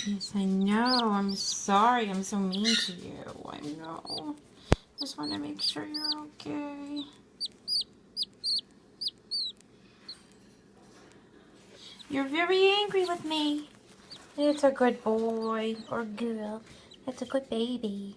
Yes, I know. I'm sorry. I'm so mean to you. I know. Just want to make sure you're okay. You're very angry with me. It's a good boy or girl. That's a good baby.